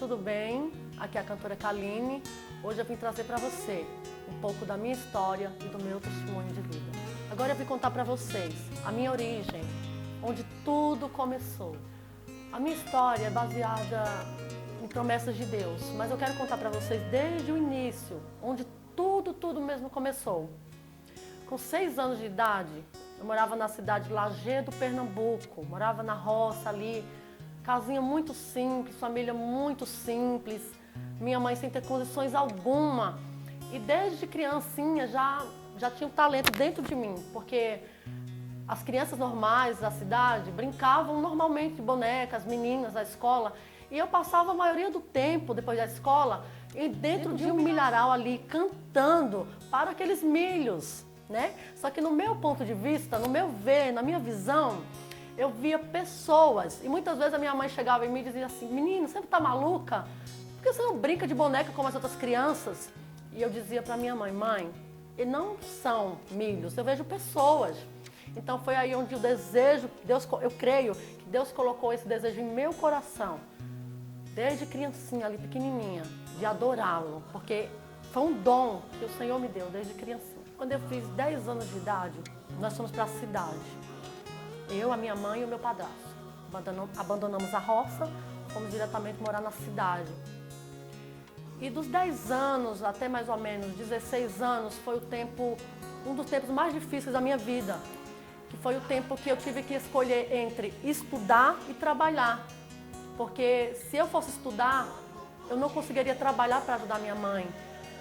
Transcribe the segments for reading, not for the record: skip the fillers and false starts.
tudo bem? Aqui é a cantora Kaline. Hoje eu vim trazer para você um pouco da minha história e do meu testemunho de vida. Agora eu vim contar para vocês a minha origem, onde tudo começou. A minha história é baseada em promessas de Deus, mas eu quero contar para vocês desde o início, onde tudo mesmo começou. Com 6 anos de idade, eu morava na cidade de Lajeado, Pernambuco, morava na roça ali, casinha muito simples, família muito simples, minha mãe sem ter condições alguma. E desde criancinha já tinha um talento dentro de mim, porque as crianças normais da cidade brincavam normalmente de bonecas, meninas da escola, e eu passava a maioria do tempo, depois da escola, dentro de um milharal ali, cantando para aqueles milhos, né? Só que no meu ponto de vista, no meu ver, na minha visão, eu via pessoas, e muitas vezes a minha mãe chegava em mim e dizia assim: menina, você tá maluca? Por que você não brinca de boneca como as outras crianças? E eu dizia para minha mãe: mãe, e não são milhos, eu vejo pessoas. Então foi aí onde o desejo, eu creio que Deus colocou esse desejo em meu coração, desde criancinha ali, pequenininha, de adorá-lo, porque foi um dom que o Senhor me deu desde criancinha. Quando eu fiz 10 anos de idade, nós fomos para a cidade. Eu, a minha mãe e o meu padrasto. Abandonamos a roça, fomos diretamente morar na cidade. E dos 10 anos até mais ou menos 16 anos foi um dos tempos mais difíceis da minha vida. Que foi o tempo que eu tive que escolher entre estudar e trabalhar. Porque se eu fosse estudar, eu não conseguiria trabalhar para ajudar minha mãe.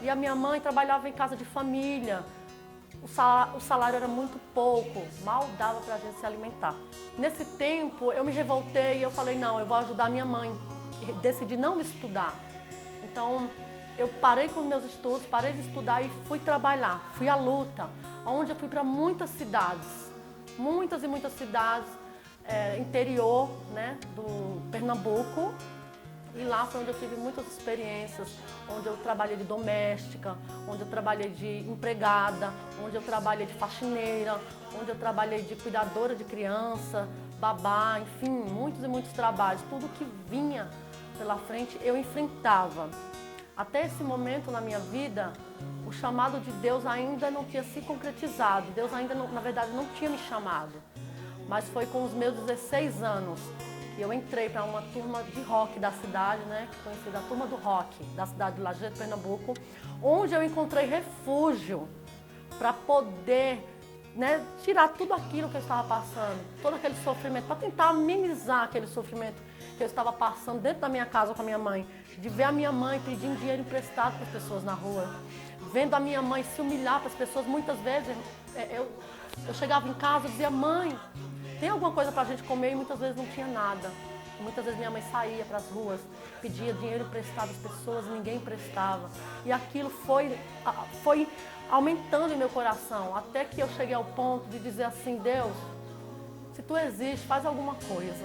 E a minha mãe trabalhava em casa de família. O salário era muito pouco, mal dava para a gente se alimentar. Nesse tempo eu me revoltei e eu falei: não, eu vou ajudar minha mãe. E decidi não estudar. Então eu parei com meus estudos, parei de estudar e fui trabalhar. Fui à luta, onde eu fui para muitas cidades, muitas e muitas cidades, interior, né, do Pernambuco. E lá foi onde eu tive muitas experiências, onde eu trabalhei de doméstica, onde eu trabalhei de empregada, onde eu trabalhei de faxineira, onde eu trabalhei de cuidadora de criança, babá, enfim, muitos e muitos trabalhos. Tudo que vinha pela frente eu enfrentava. Até esse momento na minha vida, o chamado de Deus ainda não tinha se concretizado. Deus ainda, na verdade, não tinha me chamado. Mas foi com os meus 16 anos que eu entrei para uma turma de rock da cidade, né, que conhecida a turma do rock da cidade de Lajeado, Pernambuco, onde eu encontrei refúgio para poder, né, tirar tudo aquilo que eu estava passando, todo aquele sofrimento, para tentar amenizar aquele sofrimento que eu estava passando dentro da minha casa com a minha mãe, de ver a minha mãe pedindo dinheiro emprestado para as pessoas na rua, vendo a minha mãe se humilhar para as pessoas. Muitas vezes eu chegava em casa e dizia: mãe, tem alguma coisa para a gente comer? E muitas vezes não tinha nada. Muitas vezes minha mãe saía para as ruas, pedia dinheiro emprestado às pessoas, ninguém emprestava. E aquilo foi aumentando em meu coração, até que eu cheguei ao ponto de dizer assim: Deus, se tu existe, faz alguma coisa.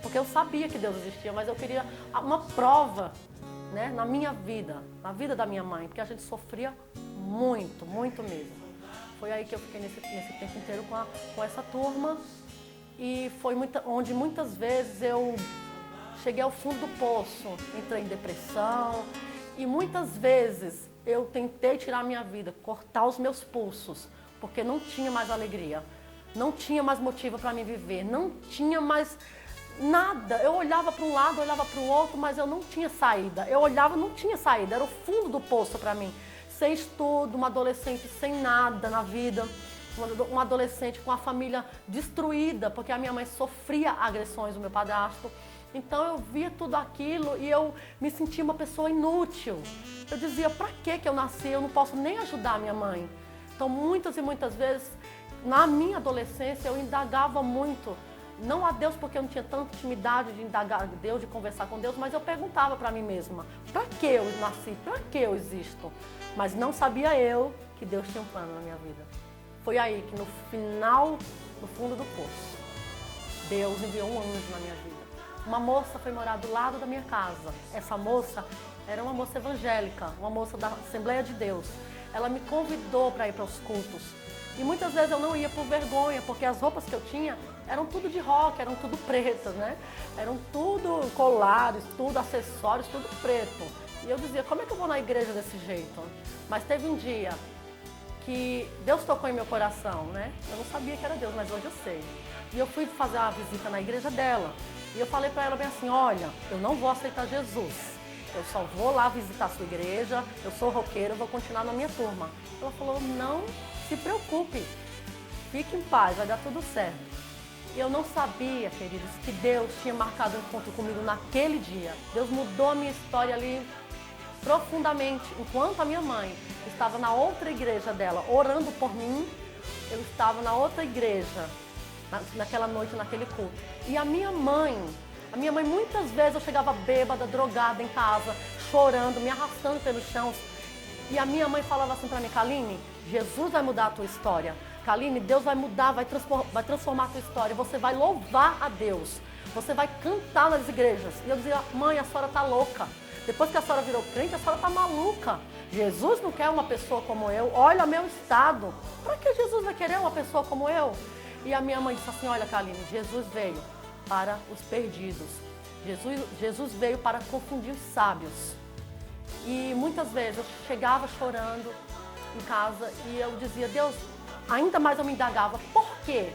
Porque eu sabia que Deus existia, mas eu queria uma prova, né, na minha vida, na vida da minha mãe, porque a gente sofria muito, muito mesmo. Foi aí que eu fiquei nesse tempo inteiro com essa turma, e foi onde muitas vezes eu cheguei ao fundo do poço, entrei em depressão, e muitas vezes eu tentei tirar a minha vida, cortar os meus pulsos, porque não tinha mais alegria, não tinha mais motivo para me viver, não tinha mais nada. Eu olhava para um lado, olhava para o outro, mas eu não tinha saída. Eu olhava, não tinha saída, era o fundo do poço para mim. Sem estudo, uma adolescente sem nada na vida, uma adolescente com a família destruída, porque a minha mãe sofria agressões do meu padrasto. Então eu via tudo aquilo e eu me sentia uma pessoa inútil. Eu dizia: pra que eu nasci? Eu não posso nem ajudar a minha mãe. Então muitas e muitas vezes, na minha adolescência, eu indagava muito, não a Deus, porque eu não tinha tanta intimidade de indagar a Deus, de conversar com Deus, mas eu perguntava para mim mesma: para que eu nasci? Para que eu existo? Mas não sabia eu que Deus tinha um plano na minha vida. Foi aí que no final, no fundo do poço, Deus enviou um anjo na minha vida. Uma moça foi morar do lado da minha casa. Essa moça era uma moça evangélica, uma moça da Assembleia de Deus. Ela me convidou para ir para os cultos. E muitas vezes eu não ia por vergonha, porque as roupas que eu tinha eram tudo de rock, eram tudo pretas, né? Eram tudo colares, tudo acessórios, tudo preto. E eu dizia, como é que eu vou na igreja desse jeito? Mas teve um dia que Deus tocou em meu coração, né? Eu não sabia que era Deus, mas hoje eu sei. E eu fui fazer uma visita na igreja dela. E eu falei para ela bem assim, olha, eu não vou aceitar Jesus. Eu só vou lá visitar a sua igreja, eu sou roqueira, eu vou continuar na minha turma. Ela falou, não se preocupe, fique em paz, vai dar tudo certo. E eu não sabia, queridos, que Deus tinha marcado um encontro comigo naquele dia. Deus mudou a minha história ali profundamente. Enquanto a minha mãe estava na outra igreja dela orando por mim, eu estava na outra igreja, naquela noite, naquele culto. E a minha mãe muitas vezes eu chegava bêbada, drogada em casa, chorando, me arrastando pelos chãos. E a minha mãe falava assim para mim, Kaline, Jesus vai mudar a tua história. Kaline, Deus vai mudar, vai transformar a tua história. Você vai louvar a Deus. Você vai cantar nas igrejas. E eu dizia, mãe, a senhora tá louca. Depois que a senhora virou crente, a senhora tá maluca. Jesus não quer uma pessoa como eu. Olha meu estado. Para que Jesus vai querer uma pessoa como eu? E a minha mãe disse assim, olha, Kaline, Jesus veio para os perdidos. Jesus veio para confundir os sábios. E muitas vezes eu chegava chorando em casa e eu dizia, Deus, ainda mais eu me indagava, por que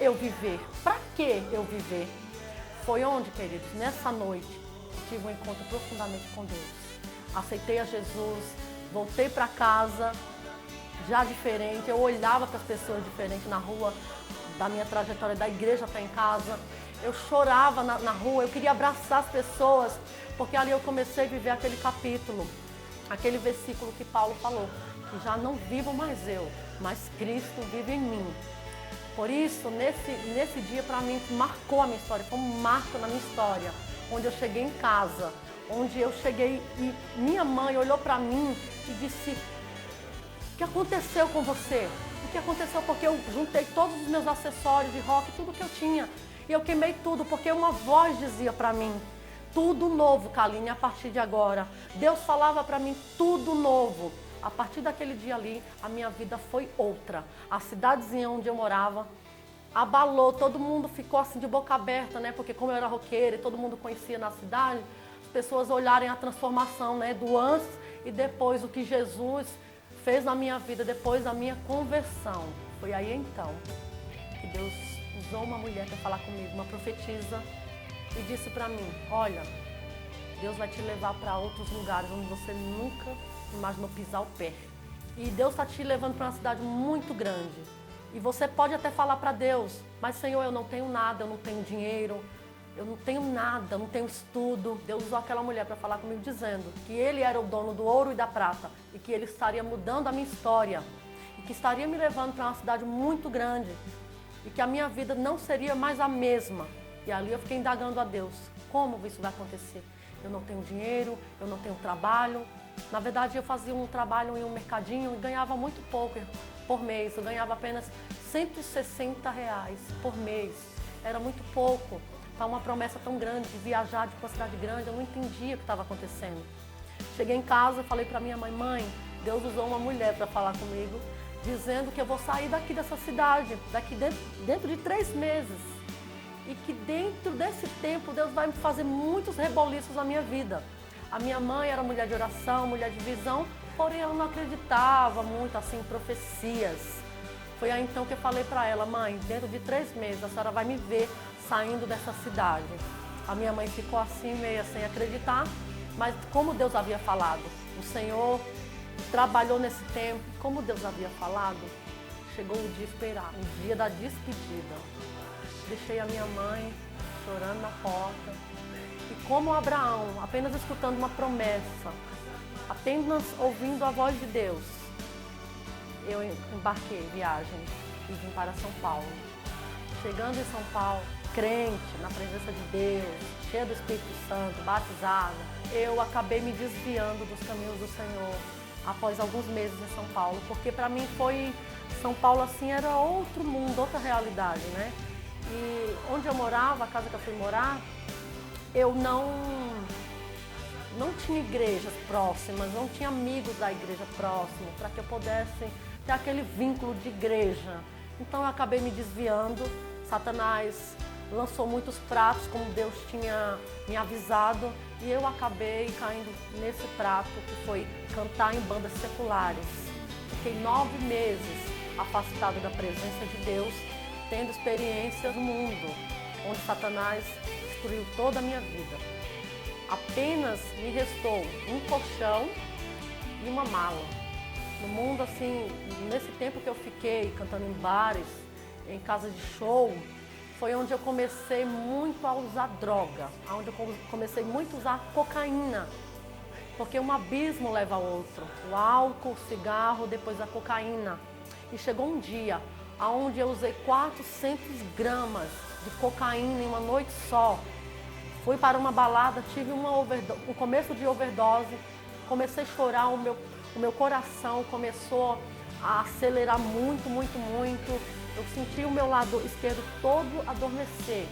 eu viver? Para que eu viver? Foi onde, queridos, nessa noite, tive um encontro profundamente com Deus. Aceitei a Jesus, voltei para casa, já diferente, eu olhava para as pessoas diferentes na rua, da minha trajetória da igreja até em casa. Eu chorava na rua, eu queria abraçar as pessoas, porque ali eu comecei a viver aquele capítulo, aquele versículo que Paulo falou, que já não vivo mais eu, mas Cristo vive em mim. Por isso, nesse dia, para mim, marcou a minha história, foi um marco na minha história, onde eu cheguei em casa, onde eu cheguei e minha mãe olhou para mim e disse, o que aconteceu com você? O que aconteceu? Porque eu juntei todos os meus acessórios de rock, tudo que eu tinha. E eu queimei tudo, porque uma voz dizia para mim, tudo novo, Kaline, a partir de agora. Deus falava para mim, tudo novo. A partir daquele dia ali, a minha vida foi outra. A cidadezinha onde eu morava abalou, todo mundo ficou assim de boca aberta, né? Porque como eu era roqueira e todo mundo conhecia na cidade, as pessoas olharem a transformação, né? Do antes e depois, o que Jesus fez na minha vida, depois da minha conversão. Foi aí então que Deus usou uma mulher para falar comigo, uma profetisa, e disse para mim, olha, Deus vai te levar para outros lugares onde você nunca imaginou pisar o pé. E Deus está te levando para uma cidade muito grande. E você pode até falar para Deus, mas Senhor, eu não tenho nada, eu não tenho dinheiro, eu não tenho nada, eu não tenho estudo. Deus usou aquela mulher para falar comigo dizendo que Ele era o dono do ouro e da prata e que Ele estaria mudando a minha história e que estaria me levando para uma cidade muito grande e que a minha vida não seria mais a mesma. E ali eu fiquei indagando a Deus, como isso vai acontecer? Eu não tenho dinheiro, eu não tenho trabalho. Na verdade, eu fazia um trabalho em um mercadinho e ganhava muito pouco por mês. Eu ganhava apenas R$160 por mês. Era muito pouco para uma promessa tão grande de viajar de uma cidade grande. Eu não entendia o que estava acontecendo. Cheguei em casa e falei para minha mãe, mãe, Deus usou uma mulher para falar comigo, dizendo que eu vou sair daqui dessa cidade, daqui dentro de 3 meses. E que dentro desse tempo Deus vai me fazer muitos reboliços na minha vida. A minha mãe era mulher de oração, mulher de visão, porém ela não acreditava muito assim em profecias. Foi aí então que eu falei para ela, mãe, dentro de 3 meses a senhora vai me ver saindo dessa cidade. A minha mãe ficou assim, meio sem acreditar, mas como Deus havia falado, o Senhor trabalhou nesse tempo, como Deus havia falado, chegou o dia esperado, o dia da despedida. Deixei a minha mãe chorando na porta. E como Abraão, apenas escutando uma promessa, apenas ouvindo a voz de Deus, eu embarquei viagem e vim para São Paulo. Chegando em São Paulo, crente, na presença de Deus, cheia do Espírito Santo, batizada, eu acabei me desviando dos caminhos do Senhor após alguns meses em São Paulo, porque para mim São Paulo assim era outro mundo, outra realidade, né? E onde eu morava, a casa que eu fui morar, eu não tinha igrejas próximas, não tinha amigos da igreja próxima para que eu pudesse ter aquele vínculo de igreja. Então eu acabei me desviando. Satanás lançou muitos pratos, como Deus tinha me avisado, e eu acabei caindo nesse prato, que foi cantar em bandas seculares. Fiquei 9 meses afastado da presença de Deus, tendo experiências no mundo, onde Satanás destruiu toda a minha vida. Apenas me restou um colchão e uma mala. No mundo, assim, nesse tempo que eu fiquei cantando em bares, em casa de show, foi onde eu comecei muito a usar droga, onde eu comecei muito a usar cocaína, porque um abismo leva ao outro, o álcool, o cigarro, depois a cocaína. E chegou um dia onde eu usei 400 gramas de cocaína em uma noite só. Fui para uma balada, tive um começo de overdose, comecei a chorar, o meu coração começou a acelerar muito, muito, muito. Eu senti o meu lado esquerdo todo adormecer.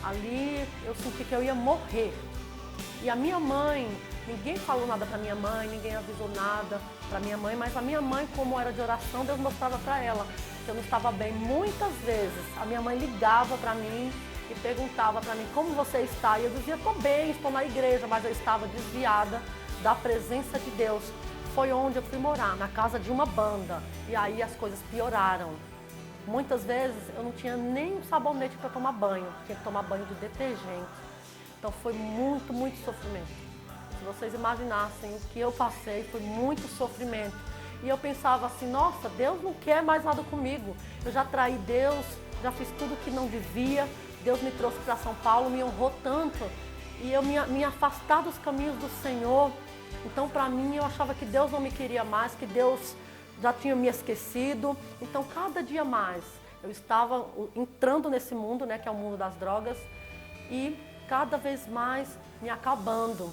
Ali eu senti que eu ia morrer. E a minha mãe, ninguém falou nada para minha mãe, ninguém avisou nada para minha mãe, mas a minha mãe, como era de oração, Deus mostrava para ela que eu não estava bem. Muitas vezes a minha mãe ligava para mim e perguntava para mim como você está. E eu dizia, estou bem, estou na igreja, mas eu estava desviada da presença de Deus. Foi onde eu fui morar, na casa de uma banda. E aí as coisas pioraram. Muitas vezes eu não tinha nem um sabonete para tomar banho, tinha que tomar banho de detergente. Então foi muito, muito sofrimento. Se vocês imaginassem o que eu passei, foi muito sofrimento. E eu pensava assim, nossa, Deus não quer mais nada comigo. Eu já traí Deus, já fiz tudo que não devia. Deus me trouxe para São Paulo, me honrou tanto. E eu me afastar dos caminhos do Senhor. Então, para mim, eu achava que Deus não me queria mais, que Deus já tinha me esquecido. Então, cada dia mais, eu estava entrando nesse mundo, né, que é o mundo das drogas, e cada vez mais me acabando.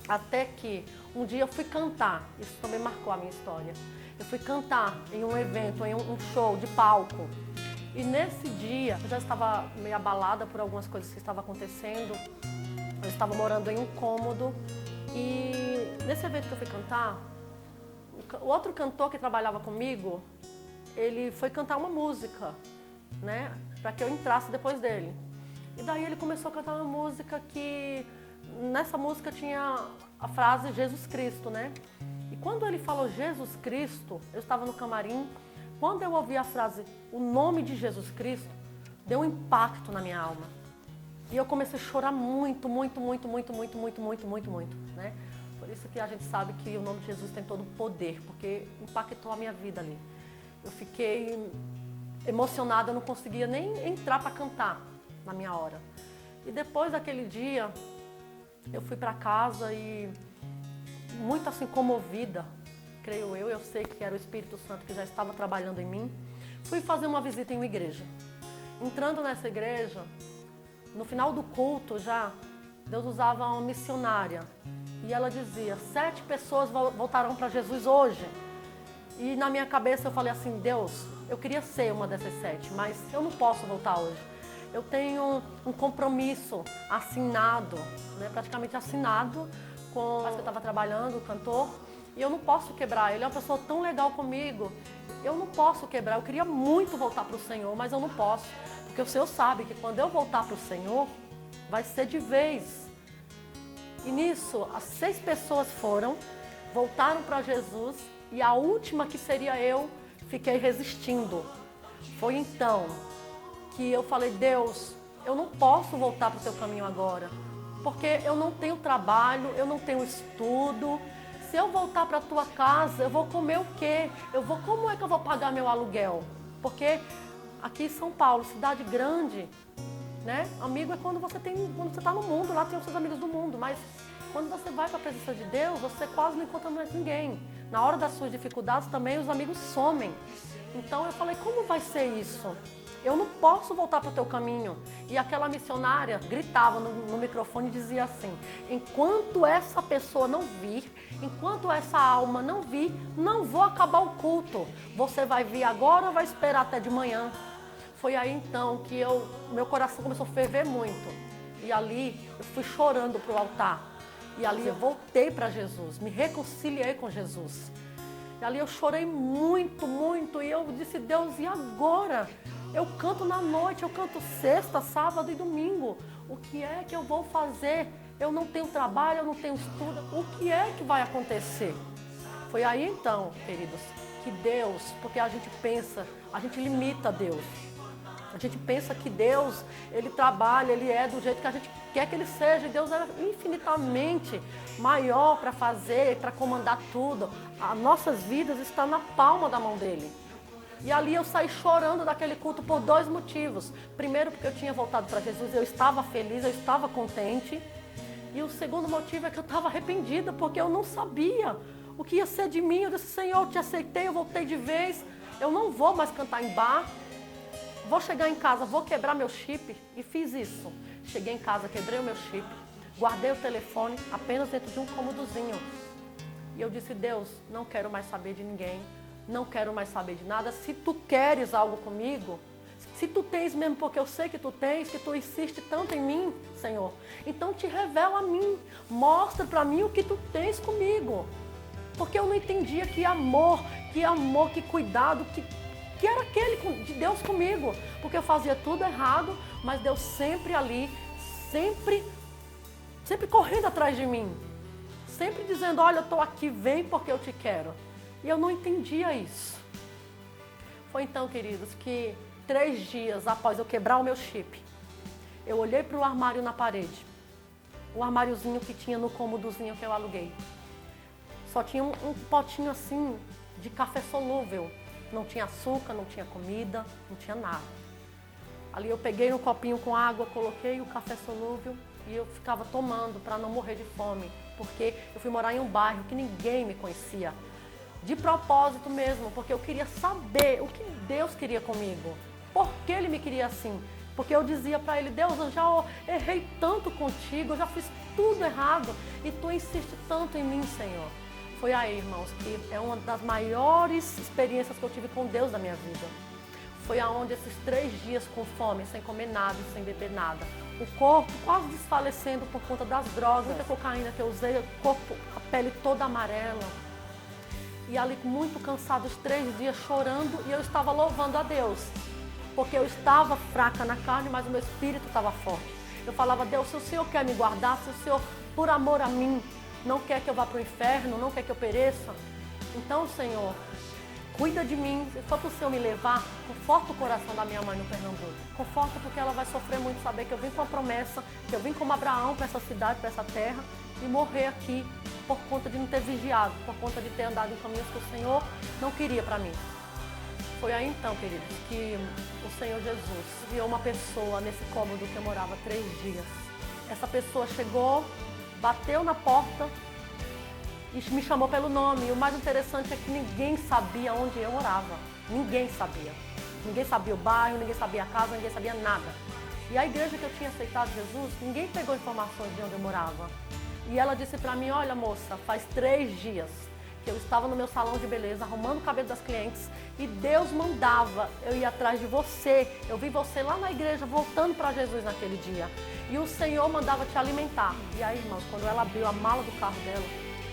Até que um dia eu fui cantar, isso também marcou a minha história. Eu fui cantar em um evento, em um show de palco. E nesse dia, eu já estava meio abalada por algumas coisas que estavam acontecendo. Eu estava morando em um cômodo. E nesse evento que eu fui cantar, o outro cantor que trabalhava comigo, ele foi cantar uma música, né, para que eu entrasse depois dele. E daí ele começou a cantar uma música que, nessa música tinha a frase Jesus Cristo, né? E quando ele falou Jesus Cristo, eu estava no camarim, quando eu ouvi a frase, o nome de Jesus Cristo, deu um impacto na minha alma. E eu comecei a chorar muito, muito, muito, muito, muito, muito, muito, muito, muito, né? Por isso que a gente sabe que o nome de Jesus tem todo o poder, porque impactou a minha vida ali. Eu fiquei emocionada, eu não conseguia nem entrar para cantar na minha hora. E depois daquele dia, eu fui para casa e muito assim comovida, creio eu sei que era o Espírito Santo que já estava trabalhando em mim. Fui fazer uma visita em uma igreja. Entrando nessa igreja, no final do culto já, Deus usava uma missionária. E ela dizia, 7 pessoas voltarão para Jesus hoje. E na minha cabeça eu falei assim, Deus, eu queria ser uma dessas 7, mas eu não posso voltar hoje. Eu tenho um compromisso assinado, né, praticamente assinado, com o que eu estava trabalhando, o cantor. E eu não posso quebrar, ele é uma pessoa tão legal comigo. Eu não posso quebrar, eu queria muito voltar para o Senhor, mas eu não posso. Porque o Senhor sabe que quando eu voltar para o Senhor, vai ser de vez. E nisso, as 6 pessoas voltaram para Jesus, e a última, que seria eu, fiquei resistindo. Foi então que eu falei, Deus, eu não posso voltar para o teu caminho agora, porque eu não tenho trabalho, eu não tenho estudo. Se eu voltar para a tua casa, eu vou comer o quê? Como é que eu vou pagar meu aluguel? Porque aqui em São Paulo, cidade grande, né? Amigo é quando você está no mundo, lá tem os seus amigos do mundo, mas quando você vai para a presença de Deus, você quase não encontra mais ninguém. Na hora das suas dificuldades também os amigos somem. Então eu falei, como vai ser isso? Eu não posso voltar para o teu caminho. E aquela missionária gritava no microfone e dizia assim, enquanto essa pessoa não vir, enquanto essa alma não vir, não vou acabar o culto. Você vai vir agora ou vai esperar até de manhã? Foi aí então que meu coração começou a ferver muito. E ali eu fui chorando para o altar. E ali eu voltei para Jesus, me reconciliei com Jesus. E ali eu chorei muito, muito. E eu disse, Deus, e agora? Eu canto na noite, eu canto sexta, sábado e domingo. O que é que eu vou fazer? Eu não tenho trabalho, eu não tenho estudo. O que é que vai acontecer? Foi aí então, queridos, que Deus, porque a gente pensa, a gente limita Deus. A gente pensa que Deus, Ele trabalha, Ele é do jeito que a gente quer que Ele seja. E Deus é infinitamente maior para fazer, para comandar tudo. As nossas vidas estão na palma da mão dEle. E ali eu saí chorando daquele culto por 2 motivos. Primeiro, porque eu tinha voltado para Jesus, eu estava feliz, eu estava contente. E o segundo motivo é que eu estava arrependida, porque eu não sabia o que ia ser de mim. Eu disse, Senhor, eu te aceitei, eu voltei de vez, eu não vou mais cantar em bar. Vou chegar em casa, vou quebrar meu chip. E fiz isso. Cheguei em casa, quebrei o meu chip, guardei o telefone apenas dentro de um cômodozinho. E eu disse, Deus, não quero mais saber de ninguém, não quero mais saber de nada. Se tu queres algo comigo, se tu tens mesmo, porque eu sei que tu tens, que tu insiste tanto em mim, Senhor, então te revela a mim, mostra para mim o que tu tens comigo. Porque eu não entendia que amor, que cuidado, que era aquele de Deus comigo. Porque eu fazia tudo errado, mas Deus sempre ali, sempre correndo atrás de mim. Sempre dizendo, olha, eu estou aqui, vem porque eu te quero. E eu não entendia isso. Foi então, queridos, que 3 dias após eu quebrar o meu chip, eu olhei para o armário na parede. O armáriozinho que tinha no cômodozinho que eu aluguei. Só tinha um potinho assim de café solúvel. Não tinha açúcar, não tinha comida, não tinha nada. Ali eu peguei um copinho com água, coloquei o café solúvel e eu ficava tomando para não morrer de fome. Porque eu fui morar em um bairro que ninguém me conhecia. De propósito mesmo, porque eu queria saber o que Deus queria comigo. Por que Ele me queria assim? Porque eu dizia para Ele, Deus, eu já errei tanto contigo, eu já fiz tudo errado e Tu insiste tanto em mim, Senhor. Foi aí, irmãos, que é uma das maiores experiências que eu tive com Deus da minha vida. Foi aonde esses 3 dias com fome, sem comer nada, sem beber nada. O corpo quase desfalecendo por conta das drogas, muita cocaína que eu usei, o corpo, a pele toda amarela. E ali muito cansado, os 3 dias chorando, e eu estava louvando a Deus. Porque eu estava fraca na carne, mas o meu espírito estava forte. Eu falava, Deus, se o Senhor quer me guardar, se o Senhor, por amor a mim, não quer que eu vá para o inferno, não quer que eu pereça, então, Senhor, cuida de mim. Se for para o Senhor me levar, conforta o coração da minha mãe no Pernambuco. Conforta porque ela vai sofrer muito saber que eu vim com a promessa, que eu vim como Abraão para essa cidade, para essa terra, e morrer aqui por conta de não ter vigiado, por conta de ter andado em caminhos que o Senhor não queria para mim. Foi aí então, queridos, que o Senhor Jesus enviou uma pessoa nesse cômodo que eu morava 3 dias. Essa pessoa chegou, bateu na porta e me chamou pelo nome. E o mais interessante é que ninguém sabia onde eu morava. Ninguém sabia. Ninguém sabia o bairro, ninguém sabia a casa, ninguém sabia nada. E a igreja que eu tinha aceitado Jesus, ninguém pegou informações de onde eu morava. E ela disse para mim, olha moça, faz 3 dias que eu estava no meu salão de beleza, arrumando o cabelo das clientes, e Deus mandava eu ir atrás de você. Eu vi você lá na igreja, voltando para Jesus naquele dia. E o Senhor mandava te alimentar. E aí, irmãos, quando ela abriu a mala do carro dela,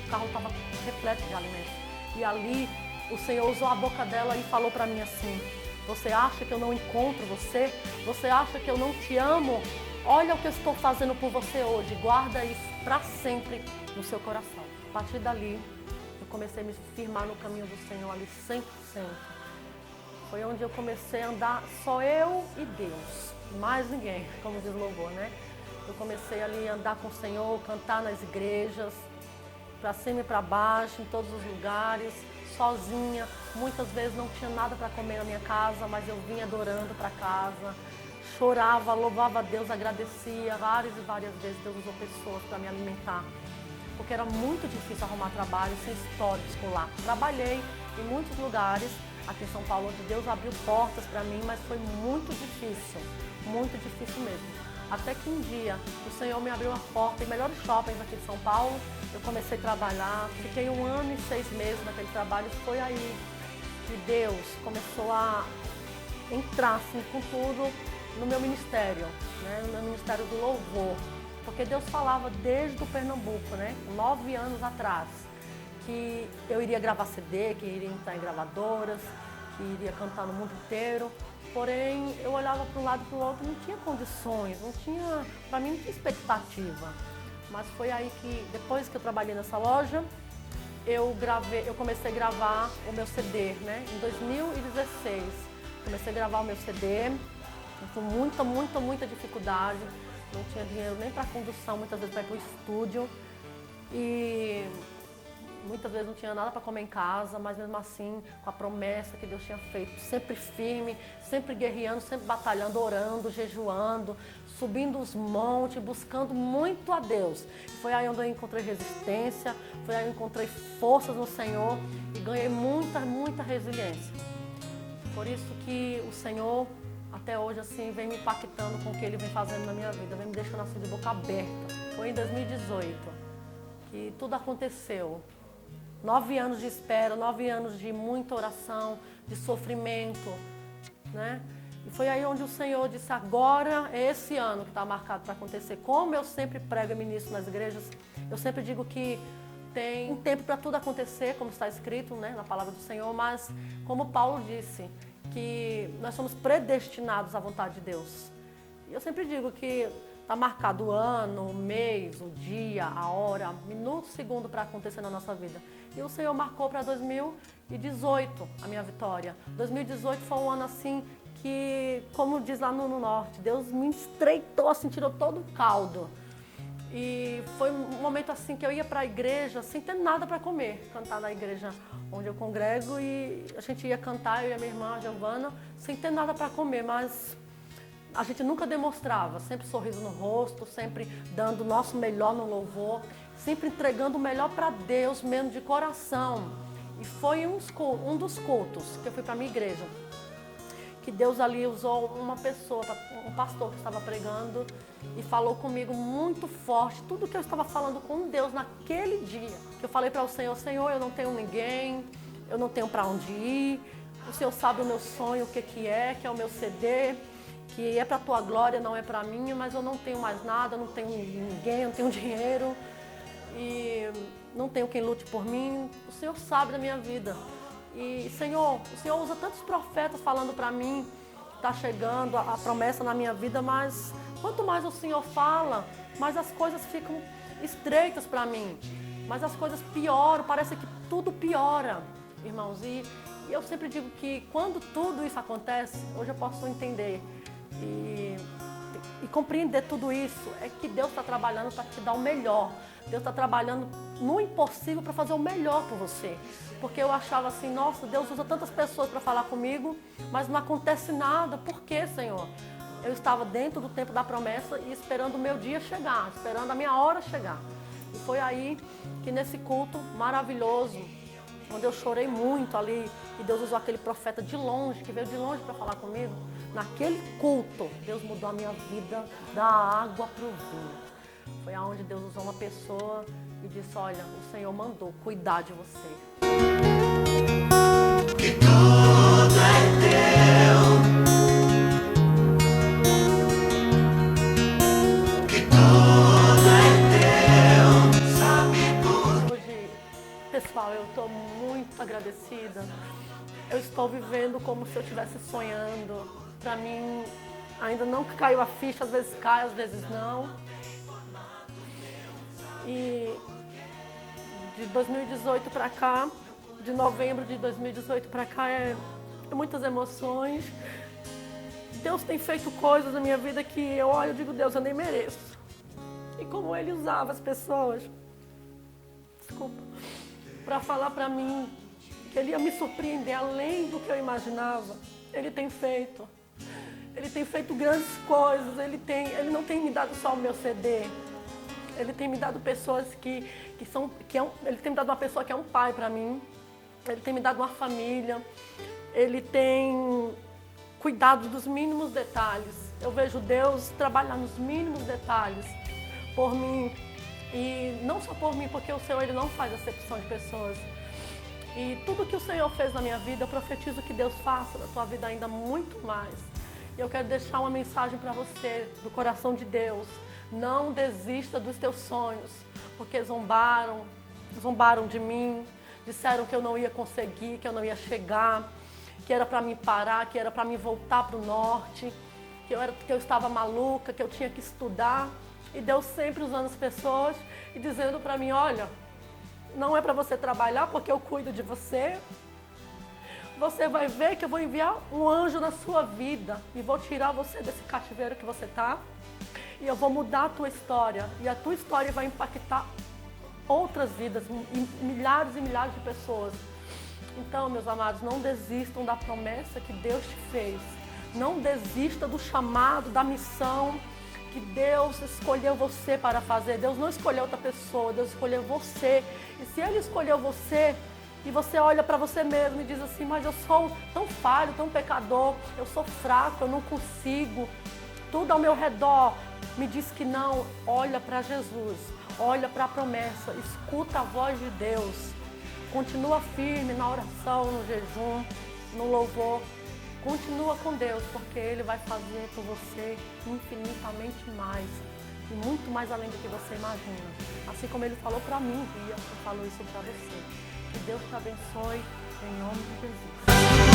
o carro estava repleto de alimentos. E ali, o Senhor usou a boca dela e falou para mim assim, você acha que eu não encontro você? Você acha que eu não te amo? Olha o que eu estou fazendo por você hoje. Guarda isso para sempre no seu coração. A partir dali, eu comecei a me firmar no caminho do Senhor ali 100%. Foi onde eu comecei a andar só eu e Deus. Mais ninguém, como diz o louvor, né? Eu comecei ali a andar com o Senhor, cantar nas igrejas, para cima e para baixo, em todos os lugares, sozinha. Muitas vezes não tinha nada para comer na minha casa, mas eu vinha adorando para casa. Chorava, louvava a Deus, agradecia. Várias e várias vezes Deus usou pessoas para me alimentar. Porque era muito difícil arrumar trabalho sem histórico escolar. Trabalhei em muitos lugares aqui em São Paulo, onde Deus abriu portas para mim, mas foi muito difícil mesmo. Até que um dia o Senhor me abriu uma porta em melhores shoppings aqui de São Paulo. Eu comecei a trabalhar, fiquei 1 ano e 6 meses naquele trabalho. Foi aí que Deus começou a entrar assim, com tudo no meu ministério, né? No meu ministério do louvor. Porque Deus falava desde o Pernambuco, né? 9 anos atrás, que eu iria gravar CD, que iria entrar em gravadoras, que iria cantar no mundo inteiro. Porém, eu olhava para um lado e para o outro, não tinha condições, para mim não tinha expectativa. Mas foi aí que, depois que eu trabalhei nessa loja, eu comecei a gravar o meu CD, né? Em 2016, comecei a gravar o meu CD, com muita dificuldade. Não tinha dinheiro nem para condução, muitas vezes para ir para o estúdio. E muitas vezes não tinha nada para comer em casa, mas mesmo assim, com a promessa que Deus tinha feito, sempre firme, sempre guerreando, sempre batalhando, orando, jejuando, subindo os montes, buscando muito a Deus. Foi aí onde eu encontrei resistência, foi aí onde eu encontrei forças no Senhor e ganhei muita resiliência. Por isso que o Senhor, até hoje, assim, vem me impactando com o que Ele vem fazendo na minha vida, vem me deixando assim de boca aberta. Foi em 2018 que tudo aconteceu. 9 anos de espera, 9 anos de muita oração, de sofrimento, né? E foi aí onde o Senhor disse, agora é esse ano que está marcado para acontecer. Como eu sempre prego e ministro nas igrejas, eu sempre digo que tem um tempo para tudo acontecer, como está escrito, né, na palavra do Senhor, mas como Paulo disse, que nós somos predestinados à vontade de Deus. E eu sempre digo que está marcado o ano, o mês, o dia, a hora, minuto, segundo para acontecer na nossa vida. E o Senhor marcou para 2018 a minha vitória. 2018 foi um ano assim que, como diz lá no norte, Deus me estreitou, assim, tirou todo o caldo. E foi um momento assim que eu ia para a igreja sem ter nada para comer, cantar na igreja onde eu congrego, e a gente ia cantar, eu e a minha irmã, a Giovana, sem ter nada para comer, mas a gente nunca demonstrava, sempre sorriso no rosto, sempre dando o nosso melhor no louvor, sempre entregando o melhor para Deus, mesmo de coração. E foi um dos cultos que eu fui para a minha igreja, que Deus ali usou uma pessoa, um pastor que estava pregando e falou comigo muito forte, tudo que eu estava falando com Deus naquele dia. Que eu falei para o Senhor, Senhor, eu não tenho ninguém, eu não tenho para onde ir, o Senhor sabe o meu sonho, o que é o meu CD, que é para a tua glória, não é para mim, mas eu não tenho mais nada, não tenho ninguém, não tenho dinheiro e não tenho quem lute por mim. O Senhor sabe da minha vida. E, Senhor, o Senhor usa tantos profetas falando para mim que está chegando a promessa na minha vida, mas quanto mais o Senhor fala, mais as coisas ficam estreitas para mim, mais as coisas pioram, parece que tudo piora, irmãos. E eu sempre digo que quando tudo isso acontece, hoje eu posso entender e compreender tudo isso, é que Deus está trabalhando para te dar o melhor. Deus está trabalhando no impossível para fazer o melhor por você. Porque eu achava assim, nossa, Deus usa tantas pessoas para falar comigo, mas não acontece nada. Por quê, Senhor? Eu estava dentro do tempo da promessa e esperando o meu dia chegar, esperando a minha hora chegar. E foi aí que nesse culto maravilhoso, onde eu chorei muito ali, e Deus usou aquele profeta de longe, que veio de longe para falar comigo, naquele culto, Deus mudou a minha vida da água para o vinho. Foi aonde Deus usou uma pessoa e disse, olha, o Senhor mandou cuidar de você. Que tudo é teu, que tudo é teu, sabe por... Hoje, pessoal, eu estou muito agradecida. Eu estou vivendo como se eu estivesse sonhando. Para mim, ainda não caiu a ficha, às vezes cai, às vezes não. E de 2018 para cá, de novembro de 2018 para cá, é muitas emoções. Deus tem feito coisas na minha vida que eu olho e digo, Deus, eu nem mereço. E como Ele usava as pessoas, para falar para mim que Ele ia me surpreender além do que eu imaginava, Ele tem feito. Ele tem feito grandes coisas, Ele não tem me dado só o meu CD. Ele tem me dado pessoas ele tem me dado uma pessoa que é um pai para mim. Ele tem me dado uma família. Ele tem cuidado dos mínimos detalhes. Eu vejo Deus trabalhar nos mínimos detalhes por mim. E não só por mim, porque o Senhor Ele não faz acepção de pessoas. E tudo que o Senhor fez na minha vida, eu profetizo que Deus faça na tua vida ainda muito mais. E eu quero deixar uma mensagem para você, do coração de Deus. Não desista dos teus sonhos, porque zombaram de mim, disseram que eu não ia conseguir, que eu não ia chegar, que era para me parar, que era para me voltar para o norte, que eu estava maluca, que eu tinha que estudar. E Deus sempre usando as pessoas e dizendo para mim, olha, não é para você trabalhar porque eu cuido de você. Você vai ver que eu vou enviar um anjo na sua vida e vou tirar você desse cativeiro que você está. E eu vou mudar a tua história. E a tua história vai impactar outras vidas, milhares e milhares de pessoas. Então, meus amados, não desistam da promessa que Deus te fez. Não desista do chamado, da missão que Deus escolheu você para fazer. Deus não escolheu outra pessoa, Deus escolheu você. E se Ele escolheu você, e você olha para você mesmo e diz assim, mas eu sou tão falho, tão pecador, eu sou fraco, eu não consigo, tudo ao meu redor me diz que não, olha para Jesus, olha para a promessa, escuta a voz de Deus, continua firme na oração, no jejum, no louvor, continua com Deus, porque Ele vai fazer por você infinitamente mais, e muito mais além do que você imagina. Assim como Ele falou para mim, Bia, eu falo isso para você. Que Deus te abençoe, em nome de Jesus.